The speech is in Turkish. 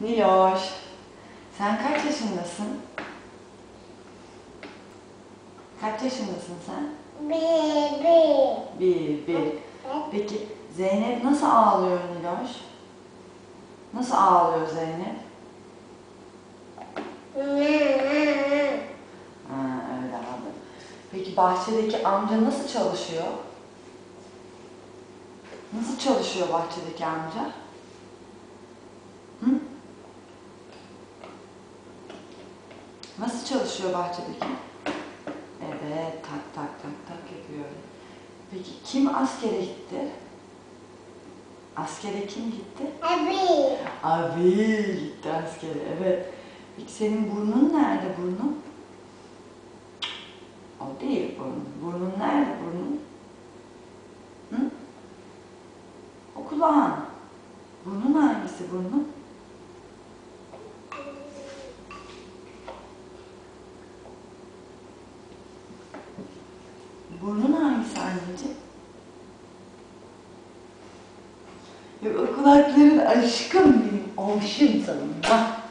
Niloş, sen kaç yaşındasın? Kaç yaşındasın sen? Bir. Peki Zeynep nasıl ağlıyor Niloş? Nasıl ağlıyor Zeynep? Ha, öyle abi. Peki bahçedeki amca nasıl çalışıyor? Nasıl çalışıyor bahçedeki amca? Hı? Nasıl çalışıyor bahçedeki? Evet, tak tak tak tak yapıyor. Peki kim askere gitti? Askere kim gitti? Abi gitti askere, evet. Peki senin burnun nerede burnun? O değil burnun. Burnun nerede burnun? Hı? O kulağın. Burnun hangisi burnun? Burnun hangisi anneciğim? Yok, o kulakların aşkım benim. Aşığım sana. Bak.